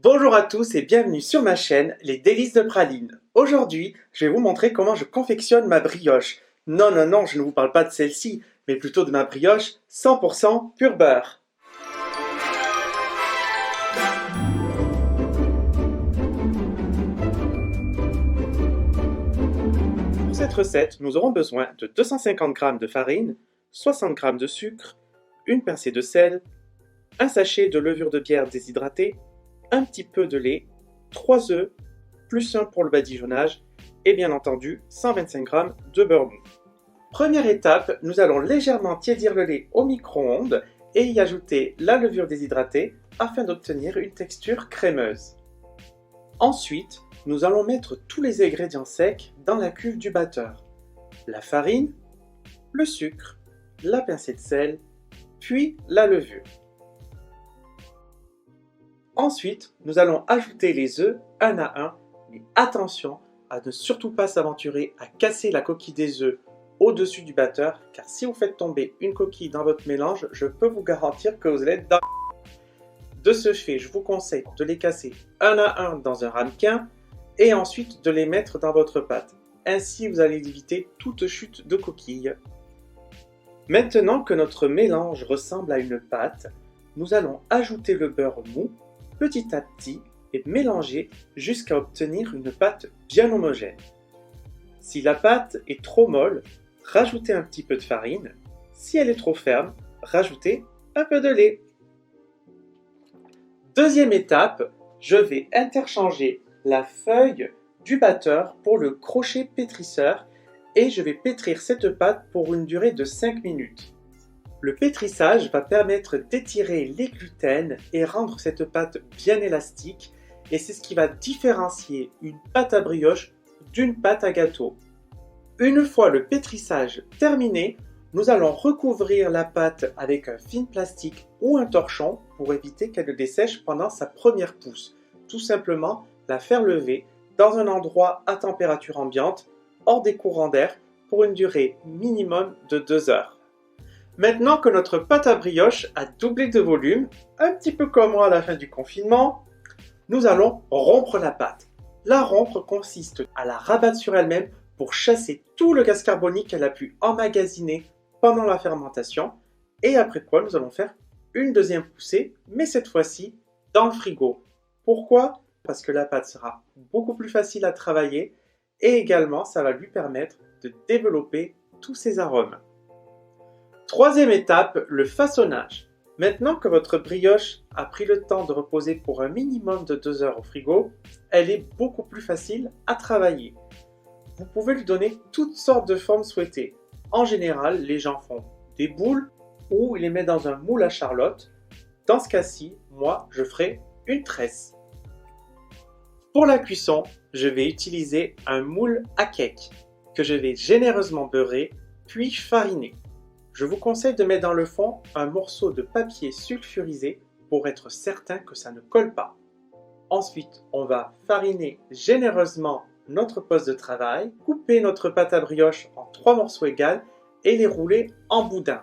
Bonjour à tous et bienvenue sur ma chaîne Les Délices de Praline. Aujourd'hui, je vais vous montrer comment je confectionne ma brioche. Non, je ne vous parle pas de celle-ci, mais plutôt de ma brioche 100% pur beurre. Pour cette recette, nous aurons besoin de 250 g de farine, 60 g de sucre, une pincée de sel, un sachet de levure de bière déshydratée, un petit peu de lait, 3 œufs, plus 1 pour le badigeonnage et bien entendu 125 g de beurre mou. Première étape, nous allons légèrement tiédir le lait au micro-ondes et y ajouter la levure déshydratée afin d'obtenir une texture crémeuse. Ensuite, nous allons mettre tous les ingrédients secs dans la cuve du batteur. La farine, le sucre, la pincée de sel, puis la levure. Ensuite, nous allons ajouter les œufs un à un, mais attention à ne surtout pas s'aventurer à casser la coquille des œufs au-dessus du batteur, car si vous faites tomber une coquille dans votre mélange, je peux vous garantir que vous allez être dans... De ce fait, je vous conseille de les casser un à un dans un ramequin et ensuite de les mettre dans votre pâte. Ainsi, vous allez éviter toute chute de coquilles. Maintenant que notre mélange ressemble à une pâte, nous allons ajouter le beurre mou petit à petit et mélanger jusqu'à obtenir une pâte bien homogène. Si la pâte est trop molle, rajoutez un petit peu de farine. Si elle est trop ferme, rajoutez un peu de lait. Deuxième étape, je vais interchanger la feuille du batteur pour le crochet pétrisseur et je vais pétrir cette pâte pour une durée de 5 minutes. Le pétrissage va permettre d'étirer les gluten et rendre cette pâte bien élastique et c'est ce qui va différencier une pâte à brioche d'une pâte à gâteau. Une fois le pétrissage terminé, nous allons recouvrir la pâte avec un film plastique ou un torchon pour éviter qu'elle dessèche pendant sa première pousse. Tout simplement la faire lever dans un endroit à température ambiante, hors des courants d'air, pour une durée minimum de 2 heures. Maintenant que notre pâte à brioche a doublé de volume, un petit peu comme moi à la fin du confinement, nous allons rompre la pâte. La rompre consiste à la rabattre sur elle-même pour chasser tout le gaz carbonique qu'elle a pu emmagasiner pendant la fermentation et après quoi nous allons faire une deuxième poussée, mais cette fois-ci dans le frigo. Pourquoi ? Parce que la pâte sera beaucoup plus facile à travailler et également ça va lui permettre de développer tous ses arômes. Troisième étape, le façonnage. Maintenant que votre brioche a pris le temps de reposer pour un minimum de 2 heures au frigo, elle est beaucoup plus facile à travailler. Vous pouvez lui donner toutes sortes de formes souhaitées. En général, les gens font des boules ou ils les mettent dans un moule à charlotte. Dans ce cas-ci, moi, je ferai une tresse. Pour la cuisson, je vais utiliser un moule à cake que je vais généreusement beurrer puis fariner. Je vous conseille de mettre dans le fond un morceau de papier sulfurisé pour être certain que ça ne colle pas. Ensuite, on va fariner généreusement notre poste de travail, couper notre pâte à brioche en 3 morceaux égaux et les rouler en boudin.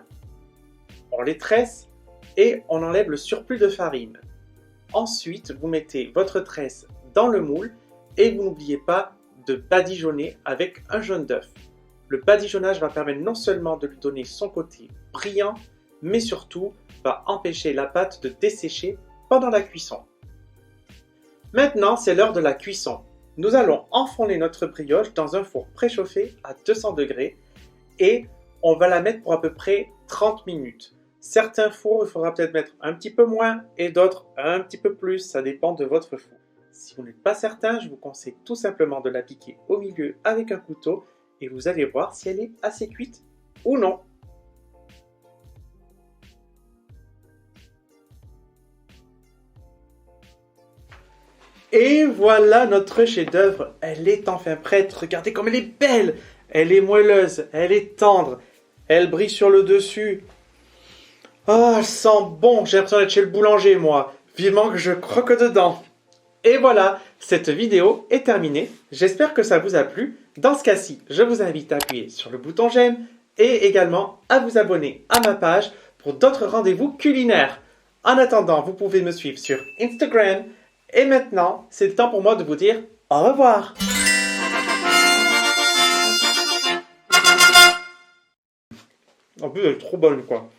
On les tresse et on enlève le surplus de farine. Ensuite, vous mettez votre tresse dans le moule et vous n'oubliez pas de badigeonner avec un jaune d'œuf. Le badigeonnage va permettre non seulement de lui donner son côté brillant, mais surtout va empêcher la pâte de dessécher pendant la cuisson. Maintenant, c'est l'heure de la cuisson. Nous allons enfourner notre brioche dans un four préchauffé à 200 degrés et on va la mettre pour à peu près 30 minutes. Certains fours, il faudra peut-être mettre un petit peu moins et d'autres un petit peu plus, ça dépend de votre four. Si vous n'êtes pas certain, je vous conseille tout simplement de la piquer au milieu avec un couteau et vous allez voir si elle est assez cuite ou non. Et voilà notre chef-d'œuvre, elle est enfin prête, regardez comme elle est belle, elle est moelleuse, elle est tendre, elle brille sur le dessus. Oh, elle sent bon, j'ai l'impression d'être chez le boulanger moi, vivement que je croque dedans. Et voilà, cette vidéo est terminée, j'espère que ça vous a plu. Dans ce cas-ci, je vous invite à appuyer sur le bouton j'aime et également à vous abonner à ma page pour d'autres rendez-vous culinaires. En attendant, vous pouvez me suivre sur Instagram Et maintenant, c'est le temps pour moi de vous dire au revoir. En plus, elle est trop bonne, quoi.